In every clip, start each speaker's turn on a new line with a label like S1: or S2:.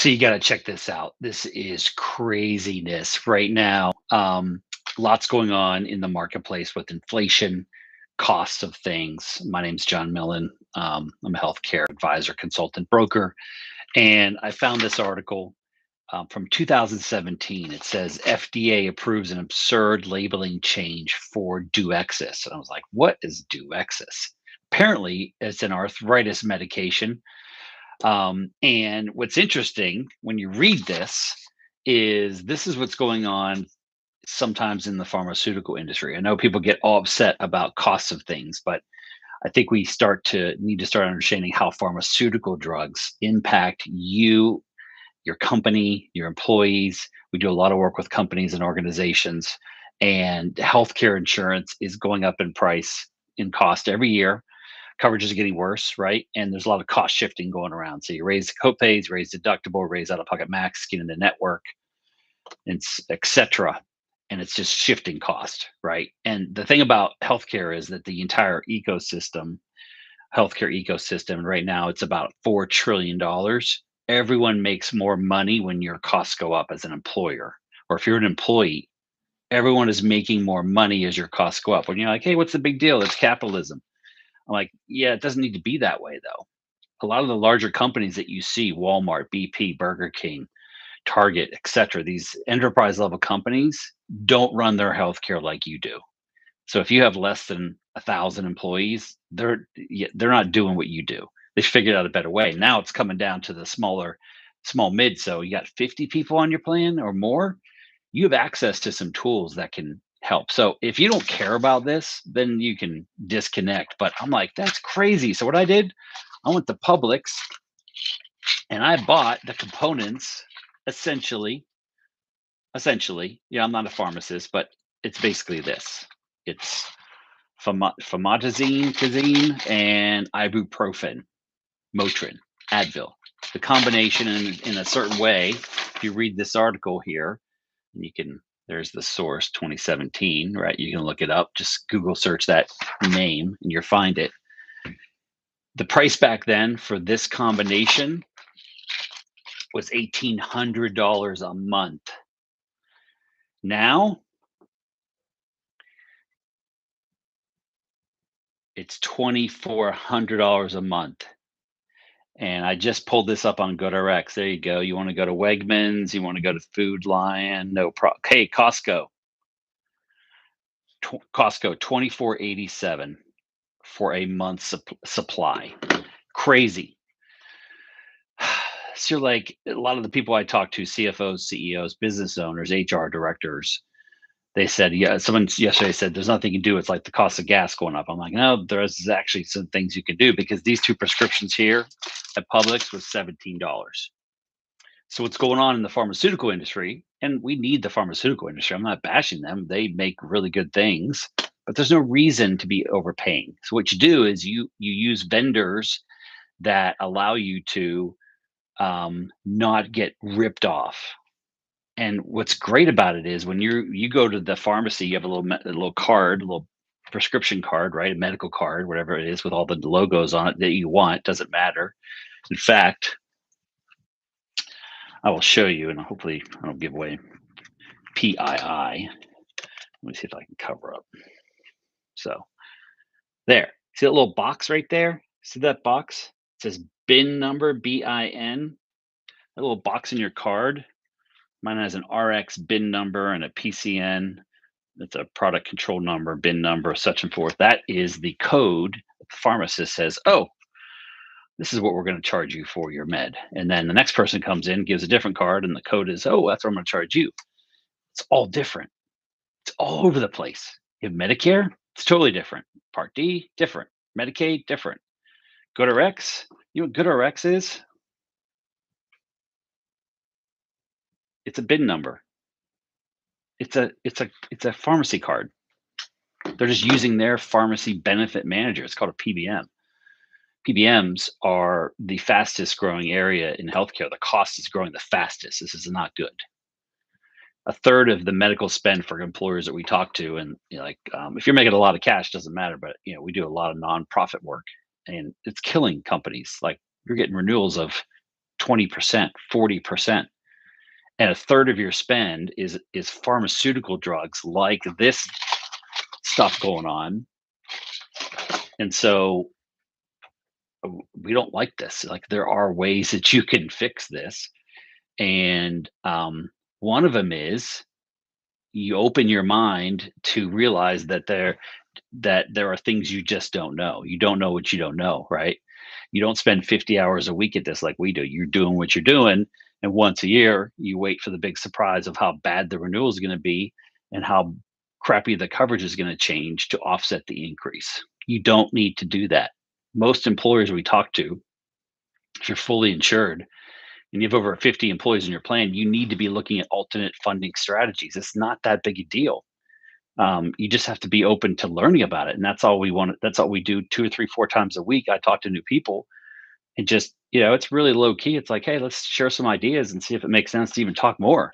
S1: So you got to check this out. This is craziness right now. Lots going on in the marketplace with inflation, costs of things. My name's John Millen. I'm a healthcare advisor, consultant, broker, and I found this article from 2017. It says FDA approves an absurd labeling change for Duexis, and I was like, "What is Duexis?" Apparently, it's an arthritis medication, and what's interesting when you read this is what's going on sometimes in the pharmaceutical industry. I know people get all upset about costs of things, but I think we need to start understanding how pharmaceutical drugs impact you, your company, your employees. We do a lot of work with companies and organizations, and healthcare insurance is going up in price, in cost every year. Coverage is getting worse, right? And there's a lot of cost shifting going around. So you raise the copays, raise deductible, raise out of pocket max, get in the network, and et cetera. And it's just shifting cost, right? And the thing about healthcare is that the entire healthcare ecosystem, right now, it's about $4 trillion. Everyone makes more money when your costs go up as an employer. Or if you're an employee, everyone is making more money as your costs go up. When you're like, hey, what's the big deal? It's capitalism. I'm like, yeah, it doesn't need to be that way though. A lot of the larger companies that you see, Walmart, BP, Burger King, Target, et cetera, these enterprise level companies don't run their healthcare like you do. So if you have less than 1,000 employees, they're not doing what you do. They figured out a better way. Now it's coming down to the small mid. So you got 50 people on your plan or more, you have access to some tools that can help. So if you don't care about this, then you can disconnect. But I'm like, that's crazy. So what I did, I went to Publix and I bought the components essentially. Yeah, I'm not a pharmacist, but it's basically this. It's famotidine, and ibuprofen, Motrin, Advil. The combination in a certain way, if you read this article here, and there's the source 2017, right? You can look it up, just Google search that name and you'll find it. The price back then for this combination was $1,800 a month. Now it's $2,400 a month. And I just pulled this up on GoodRx. There you go. You want to go to Wegmans, you want to go to Food Lion, no problem. Hey, Costco. Costco, 24.87 for a month's supply. Crazy. So like a lot of the people I talk to, CFOs, CEOs, business owners, HR directors, they said, yeah, someone yesterday said there's nothing you can do. It's like the cost of gas going up. I'm like, no, there's actually some things you can do, because these two prescriptions here at Publix was $17. So what's going on in the pharmaceutical industry, and we need the pharmaceutical industry. I'm not bashing them. They make really good things, but there's no reason to be overpaying. So what you do is you use vendors that allow you to not get ripped off. And what's great about it is when you go to the pharmacy, you have a little card, a little prescription card, right? A medical card, whatever it is, with all the logos on it that you want. Doesn't matter. In fact, I will show you, and hopefully I don't give away PII. Let me see if I can cover up. So there, see that little box right there? See that box? It says bin number, BIN. That little box in your card. Mine has an RX bin number and a PCN. That's a product control number, bin number, such and forth. That is the code that the pharmacist says, oh, this is what we're going to charge you for your med. And then the next person comes in, gives a different card, and the code is, oh, that's what I'm going to charge you. It's all different. It's all over the place. You have Medicare, it's totally different. Part D, different. Medicaid, different. GoodRx, you know what GoodRx is? It's a bin number. It's a pharmacy card. They're just using their pharmacy benefit manager. It's called a PBM. PBMs are the fastest growing area in healthcare. The cost is growing the fastest. This is not good. A third of the medical spend for employers that we talk to, and if you're making a lot of cash, doesn't matter. But we do a lot of nonprofit work, and it's killing companies. Like you're getting renewals of 20%, 40%. And a third of your spend is pharmaceutical drugs like this stuff going on. And so we don't like this. Like there are ways that you can fix this. And one of them is you open your mind to realize that there are things you just don't know. You don't know what you don't know, right? You don't spend 50 hours a week at this like we do. You're doing what you're doing. And once a year, you wait for the big surprise of how bad the renewal is going to be and how crappy the coverage is going to change to offset the increase. You don't need to do that. Most employers we talk to, if you're fully insured and you have over 50 employees in your plan, you need to be looking at alternate funding strategies. It's not that big a deal. You just have to be open to learning about it, and that's all we want. That's all we do 2 or 3, 4 times a week. I talk to new people, and just it's really low key. It's like, hey, let's share some ideas and see if it makes sense to even talk more.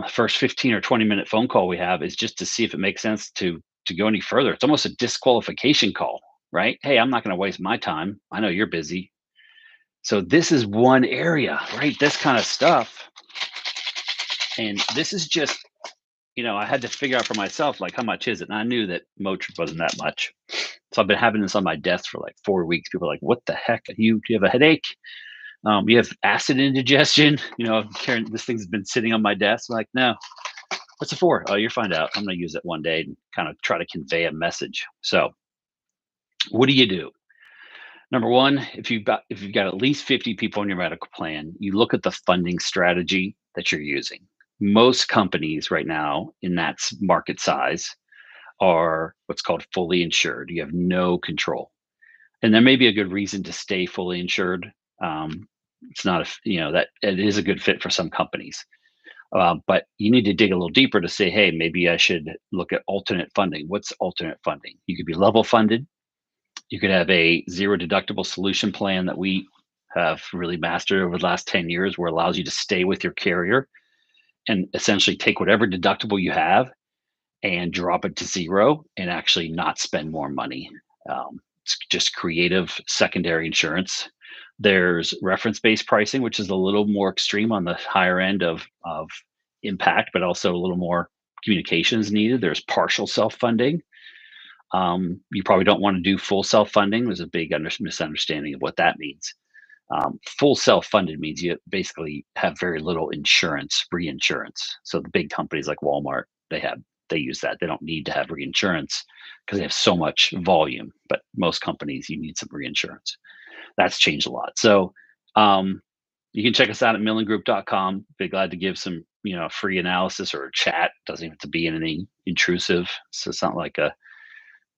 S1: First 15 or 20 minute phone call we have is just to see if it makes sense to go any further. It's almost a disqualification call, right? Hey, I'm not going to waste my time. I know you're busy, so this is one area, right? This kind of stuff, and this is just I had to figure out for myself, like, how much is it? And I knew that Motrin wasn't that much. So I've been having this on my desk for like 4 weeks. People are like, what the heck? Do you have a headache? You have acid indigestion? Karen, this thing's been sitting on my desk. I'm like, no. What's it for? Oh, you'll find out. I'm going to use it one day and kind of try to convey a message. So what do you do? Number one, if you've got at least 50 people in your medical plan, you look at the funding strategy that you're using. Most companies right now in that market size are what's called fully insured. You have no control, and there may be a good reason to stay fully insured. It's not that it is a good fit for some companies, but you need to dig a little deeper to say, hey, maybe I should look at alternate funding. What's alternate funding? You could be level funded. You could have a zero deductible solution plan that we have really mastered over the last 10 years, where it allows you to stay with your carrier and essentially take whatever deductible you have and drop it to zero and actually not spend more money. It's just creative secondary insurance. There's reference-based pricing, which is a little more extreme on the higher end of impact, but also a little more communications needed. There's partial self-funding. You probably don't want to do full self-funding. There's a big misunderstanding of what that means. Full self-funded means you basically have very little reinsurance. So the big companies like Walmart, they use that. They don't need to have reinsurance because they have so much volume. But most companies, you need some reinsurance. That's changed a lot. So you can check us out at millingroup.com. Be glad to give some free analysis or a chat. Doesn't even have to be anything intrusive. So it's not like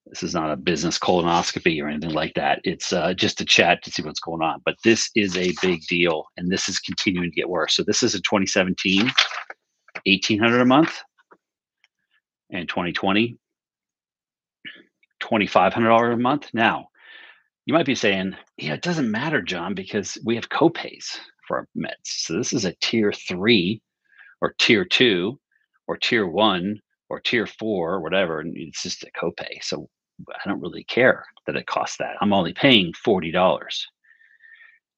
S1: this is not a business colonoscopy or anything like that. It's just a chat to see what's going on. But this is a big deal, and this is continuing to get worse. So this is a 2017, $1,800 a month, and 2020, $2,500 a month. Now, you might be saying, yeah, it doesn't matter, John, because we have copays for our meds. So this is a tier 3 or tier 2 or tier 1 or tier 4 or whatever, and it's just a copay. So I don't really care that it costs that. I'm only paying $40.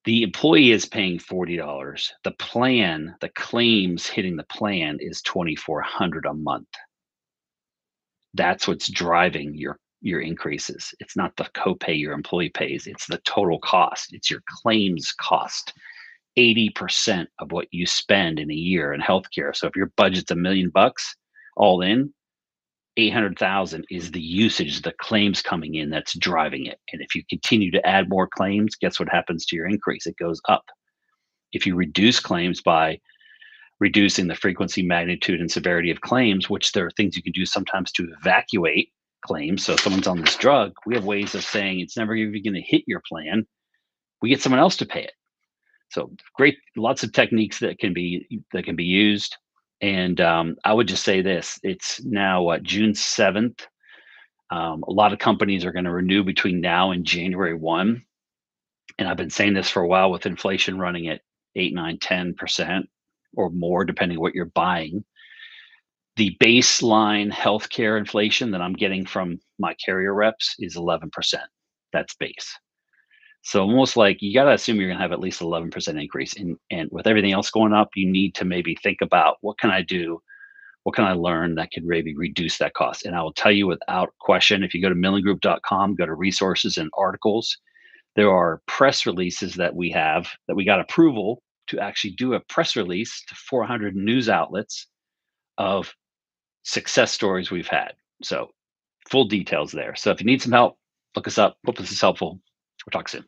S1: The employee is paying $40. The claims hitting the plan is $2,400 a month. That's what's driving your increases. It's not the copay your employee pays. It's the total cost. It's your claims cost. 80% of what you spend in a year in healthcare. So if your budget's $1 million all in, 800,000 is the usage, the claims coming in that's driving it. And if you continue to add more claims, guess what happens to your increase? It goes up. If you reduce claims by reducing the frequency, magnitude, and severity of claims, which there are things you can do sometimes to evacuate claims. So if someone's on this drug, we have ways of saying it's never even going to hit your plan. We get someone else to pay it. So great, lots of techniques that can be used. And I would just say this: it's now June 7th. A lot of companies are going to renew between now and January 1. And I've been saying this for a while, with inflation running at 8, 9, 10% or more, depending what you're buying. The baseline healthcare inflation that I'm getting from my carrier reps is 11%. That's base. So almost like you got to assume you're going to have at least 11% increase. And with everything else going up, you need to maybe think about what can I do? What can I learn that could maybe reduce that cost? And I will tell you without question, if you go to millingroup.com, go to resources and articles, there are press releases that we have that we got approval to actually do a press release to 400 news outlets of success stories we've had. So full details there. So if you need some help, look us up. Hope this is helpful. We'll talk soon.